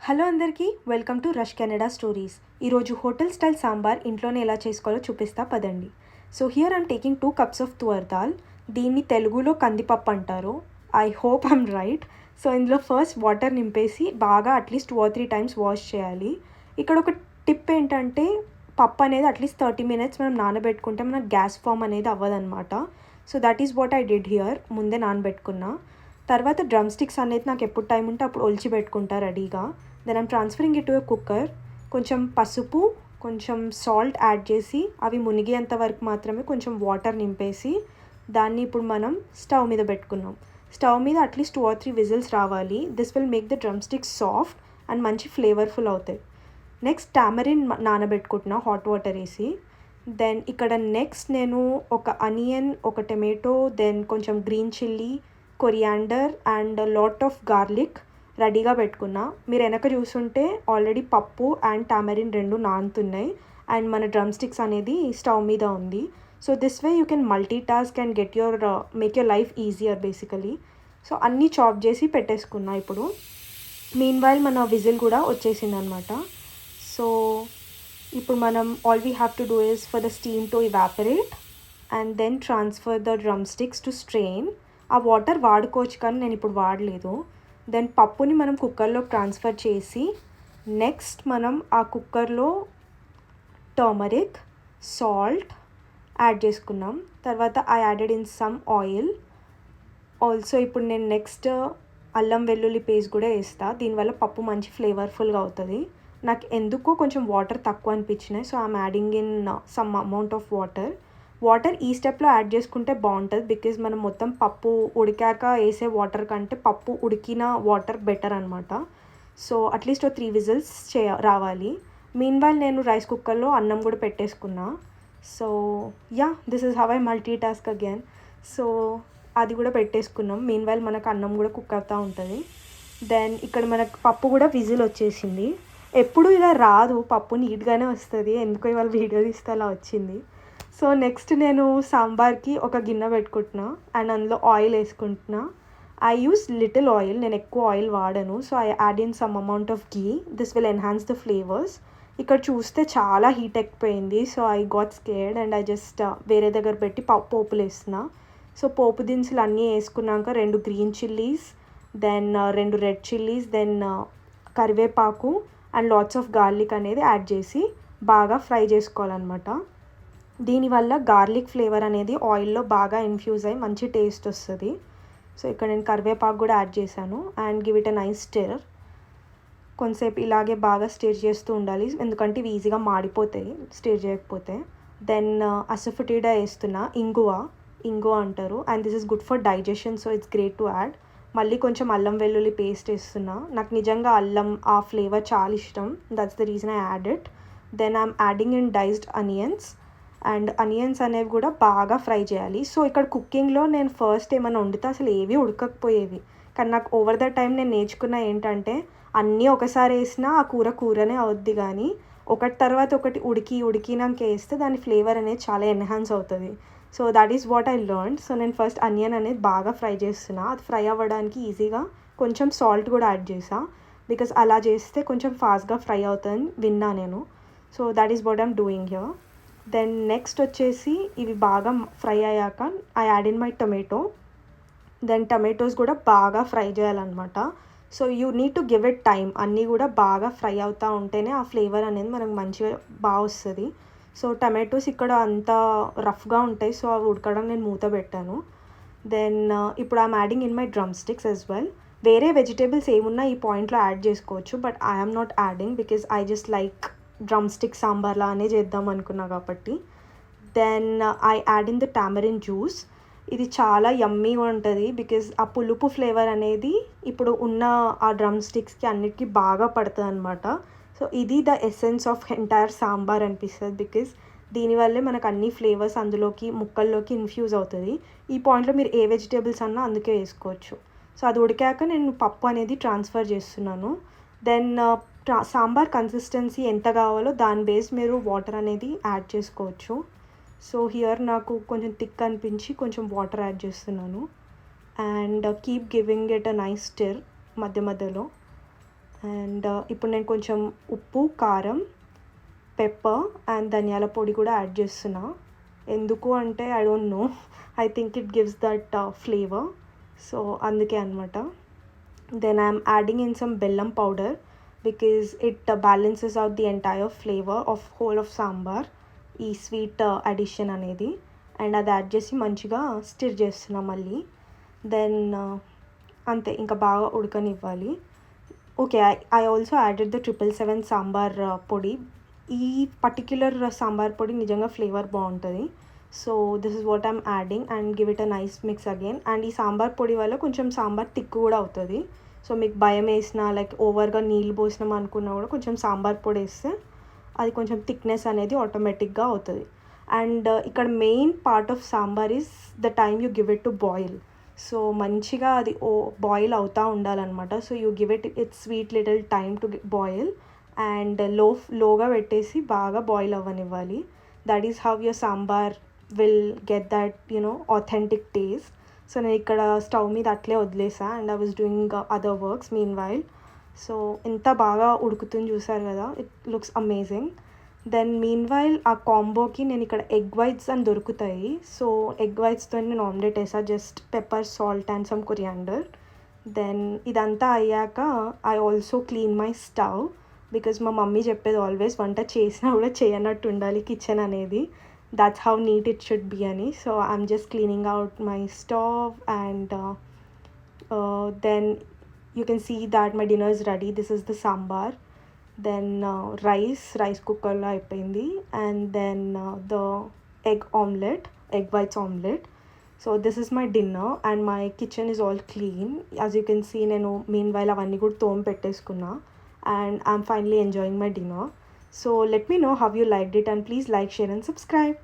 Hello అందరికీ, welcome to Rush Canada stories. ఈరోజు hotel style sambar ఇంట్లోనే ఎలా చేసుకోవాలో చూపిస్తా పదండి. So here I'm taking 2 cups of tuvar dal. దీన్ని తెలుగులో కందిపప్పు అంటారు. I hope I'm right. So ఇందులో ఫస్ట్ వాటర్ నింపేసి బాగా అట్లీస్ట్ 2 or 3 times వాష్ చేయాలి. ఇక్కడ ఒక టిప్ ఏంటంటే పప్పు అనేది అట్లీస్ట్ 30 minutes మనం నానబెట్టుకుంటే మన గ్యాస్ ఫామ్ అనేది అవ్వదన్నమాట. So that is what I did here. ముందే నానబెట్టుకున్నా. తర్వాత డ్రమ్ స్టిక్స్ అనేది నాకు ఎప్పుడు టైం ఉంటే అప్పుడు ఒలిచి పెట్టుకుంటా రెడీగా. Then I'm transferring it to a cooker. కొంచెం పసుపు, కొంచెం సాల్ట్ యాడ్ చేసి అవి మునిగేంత వరకు మాత్రమే కొంచెం వాటర్ నింపేసి దాన్ని ఇప్పుడు మనం స్టవ్ మీద పెట్టుకున్నాం. స్టవ్ మీద అట్లీస్ట్ 2 or 3 విజిల్స్ రావాలి. This will make the drum sticks soft and మంచి ఫ్లేవర్ఫుల్ అవుతాయి. నెక్స్ట్ టామరిన్ నానబెట్టుకుంటున్నా హాట్ వాటర్ వేసి. దెన్ ఇక్కడ నెక్స్ట్ నేను ఒక అనియన్, ఒక టమాటో, దెన్ కొంచెం green chilli, coriander and lot of garlic రెడీగా పెట్టుకున్నా. మీరు వెనక చూస్తుంటే ఆల్రెడీ పప్పు అండ్ టామరిన్ రెండు నానుతున్నాయి అండ్ మన డ్రమ్ స్టిక్స్ అనేది స్టవ్ మీద ఉంది. So this way you can multi task and make your life easier basically. So అన్నీ చాప్ చేసి పెట్టేసుకున్నా. ఇప్పుడు మీన్ వైల్ మన విజిల్ కూడా వచ్చేసింది అనమాట. సో ఇప్పుడు మనం all we have to do is for the steam to evaporate and then transfer the drumsticks to strain. ఆ వాటర్ వాడుకోవచ్చు కానీ నేను ఇప్పుడు వాడలేదు. దెన్ పప్పుని మనం కుక్కర్లో ట్రాన్స్ఫర్ చేసి నెక్స్ట్ మనం ఆ కుక్కర్లో టర్మరిక్, సాల్ట్ యాడ్ చేసుకున్నాం. తర్వాత I added in some oil. Also ఇప్పుడు నేను నెక్స్ట్ అల్లం వెల్లుల్లి పేస్ట్ కూడా వేస్తా. దీనివల్ల పప్పు మంచి ఫ్లేవర్ఫుల్గా అవుతుంది. నాకు ఎందుకో కొంచెం వాటర్ తక్కువ అనిపించినాయి. So I'm adding in some amount of water ఈ స్టెప్లో యాడ్ చేసుకుంటే బాగుంటుంది. బికాజ్ మనం మొత్తం పప్పు ఉడికాక వేసే వాటర్ కంటే పప్పు ఉడికిన వాటర్ బెటర్ అనమాట. సో అట్లీస్ట్ 3 విజిల్స్ రావాలి. మీన్ వైల్ నేను రైస్ కుక్కర్లో అన్నం కూడా పెట్టేసుకున్నా. So yeah, this is how I multitask again. So అది కూడా పెట్టేసుకున్నాం. మీన్ వైల్ మనకు అన్నం కూడా కుక్ అవుతూ ఉంటుంది. దెన్ ఇక్కడ మనకు పప్పు కూడా విజిల్ వచ్చేసింది. ఎప్పుడు ఇలా రాదు, పప్పు నీట్గానే వస్తుంది. ఎందుకో ఇవాళ వీడియో తీస్తే అలా వచ్చింది. సో నెక్స్ట్ నేను సాంబార్కి ఒక గిన్నె పెట్టుకుంటున్నా అండ్ అందులో ఆయిల్ వేసుకుంటున్నా. ఐ యూస్ లిటిల్ ఆయిల్, నేను ఎక్కువ ఆయిల్ వాడను. So I add in some amount of ghee. This will enhance the flavours. ఇక్కడ చూస్తే చాలా హీట్ ఎక్కిపోయింది. So I got scared and I just వేరే దగ్గర పెట్టి పోపులు వేస్తున్నా. సో పోపు దినుసులు అన్నీ వేసుకున్నాక 2 green chillies, then 2 red chillies, then కరివేపాకు అండ్ లాట్స్ ఆఫ్ గార్లిక్ అనేది యాడ్ చేసి బాగా ఫ్రై చేసుకోవాలన్నమాట. దీనివల్ల గార్లిక్ ఫ్లేవర్ అనేది ఆయిల్లో బాగా ఇన్ఫ్యూజ్ అయ్యి మంచి టేస్ట్ వస్తుంది. సో ఇక్కడ నేను కరివేపాకు కూడా యాడ్ చేశాను and give it a nice stir. కొంతసేపు ఇలాగే బాగా స్టిర్ చేస్తూ ఉండాలి, ఎందుకంటే ఇవి ఈజీగా మాడిపోతాయి స్టిర్ చేయకపోతే. దెన్ అసఫుటిడా వేస్తున్నా, ఇంగువ అంటారు and this is good for digestion. So it's great to add. మళ్ళీ కొంచెం అల్లం వెల్లుల్లి పేస్ట్ వేస్తున్నా. నాకు నిజంగా అల్లం ఆ ఫ్లేవర్ చాలా ఇష్టం. That's the reason I add it. Then I'm adding in diced onions and onions అనేవి కూడా బాగా ఫ్రై చేయాలి. సో ఇక్కడ కుకింగ్లో నేను ఫస్ట్ ఏమైనా వండితే అసలు ఏవి ఉడకకపోయేవి. కానీ నాకు ఓవర్ ద టైం నేను నేర్చుకున్న ఏంటంటే అన్నీ ఒకసారి వేసినా ఆ కూరనే అవుద్ది, కానీ ఒకటి తర్వాత ఒకటి ఉడికినాక వేస్తే దాని ఫ్లేవర్ అనేది చాలా ఎన్హాన్స్ అవుతుంది. So that is what I learn. So నేను ఫస్ట్ అనియన్ అనేది బాగా ఫ్రై చేస్తున్నా. అది ఫ్రై అవ్వడానికి ఈజీగా కొంచెం సాల్ట్ కూడా యాడ్ చేసా, బికాస్ అలా చేస్తే కొంచెం ఫాస్ట్గా ఫ్రై అవుతుందని విన్నా నేను. So that is what I'm doing here. Then next వచ్చేసి ఇవి బాగా ఫ్రై అయ్యాక I add in my tomato. Then tomatoes కూడా బాగా ఫ్రై చేయాలన్నమాట. So you need to give it time. అన్నీ కూడా బాగా ఫ్రై అవుతూ ఉంటేనే ఆ ఫ్లేవర్ అనేది మనకు మంచిగా బాగా వస్తుంది. సో టమాటోస్ ఇక్కడ అంతా రఫ్గా ఉంటాయి, సో అవి ఉడకడం నేను మూత పెట్టాను. దెన్ ఇప్పుడు I'm adding in my drumsticks as well. వేరే వెజిటేబుల్స్ ఏమున్నా ఈ పాయింట్లో యాడ్ చేసుకోవచ్చు, but I'm not adding because I just like drumstick సాంబార్లా అనే చేద్దాం అనుకున్నా కాబట్టి. Then I add in the tamarind juice. ఇది చాలా యమ్మీగా ఉంటుంది బికాజ్ ఆ పులుపు ఫ్లేవర్ అనేది ఇప్పుడు ఉన్న ఆ డ్రమ్ స్టిక్స్కి అన్నిటికీ బాగా పడుతుంది అనమాట. సో ఇది the essence of entire sambar అనిపిస్తుంది, బికాజ్ దీనివల్లే మనకు అన్ని ఫ్లేవర్స్ అందులోకి ముక్కల్లోకి ఇన్ఫ్యూజ్ అవుతుంది. ఈ పాయింట్లో మీరు ఏ వెజిటేబుల్స్ అన్నా అందుకే వేసుకోవచ్చు. సో అది ఉడికాక నేను పప్పు అనేది ట్రాన్స్ఫర్ చేస్తున్నాను. దెన్ సాంబార్ కన్సిస్టెన్సీ ఎంత కావాలో దాని బేస్ మీరు వాటర్ అనేది యాడ్ చేసుకోవచ్చు. సో హియర్ నాకు కొంచెం థిక్ అనిపించి కొంచెం వాటర్ యాడ్ చేస్తున్నాను and keep giving it a nice stir మధ్య మధ్యలో. అండ్ ఇప్పుడు నేను కొంచెం ఉప్పు, కారం, పెప్పర్ అండ్ ధనియాల పొడి కూడా యాడ్ చేస్తున్నా. ఎందుకు అంటే I don't know, I think it gives that flavour, so అందుకే అనమాట. Then I'm adding in some bellam powder because it balances out the entire flavor of whole of sambar, ఈ sweet addition అనేది. And అది add చేసి మంచిగా stir చేస్తున్నా మళ్ళీ. Then అంతే, ఇంకా బాగా ఉడకనివ్వాలి. Okay, I also added the 777 sambar పొడి. ఈ పర్టిక్యులర్ సాంబార్ పొడి నిజంగా ఫ్లేవర్ బాగుంటుంది. So this is what I'm adding and give it a nice mix again. And ఈ సాంబార్ పొడి వల్ల కొంచెం సాంబార్ తిక్కు కూడా అవుతుంది. సో మీకు భయం వేసినా, లైక్ ఓవర్గా నీళ్ళు పోసినాం అనుకున్నా కూడా కొంచెం సాంబార్ పొడి వేస్తే అది కొంచెం థిక్నెస్ అనేది ఆటోమేటిక్గా అవుతుంది. అండ్ ఇక్కడ main part of sambar is the time you give it to boil. So మంచిగా అది బాయిల్ అవుతూ ఉండాలన్నమాట. So you give it sweet little time to boil and లోగా పెట్టేసి బాగా బాయిల్ అవ్వనివ్వాలి. That is how your sambar will get that authentic taste. So నేను ఇక్కడ స్టవ్ మీద అట్లే వదిలేసా and I was doing other works meanwhile. So ఎంత బాగా ఉడుకుతుంది చూసారు కదా, it looks amazing. Then mean while ఆ కాంబోకి నేను ఇక్కడ ఎగ్ వైట్స్ అని దొరుకుతాయి. సో ఎగ్ వైట్స్తో నేను ఆమ్లెట్ వేసా, just pepper, salt and some coriander. Then ఇదంతా అయ్యాక I also clean my stove because మా మమ్మీ చెప్పేది ఆల్వేస్ వంట చేసినా కూడా చేయనట్టు ఉండాలి కిచెన్ అనేది. That's how neat it should be ani. So I'm just cleaning out my stove and then you can see that my dinner is ready. This is the sambar. Then rice cooker lo ayipindi, and then the egg whites omelette. So this is my dinner and my kitchen is all clean. As you can see, nenu meanwhile avanni kuda tom petteskunna and I'm finally enjoying my dinner. So let me know how you liked it and please like, share and subscribe.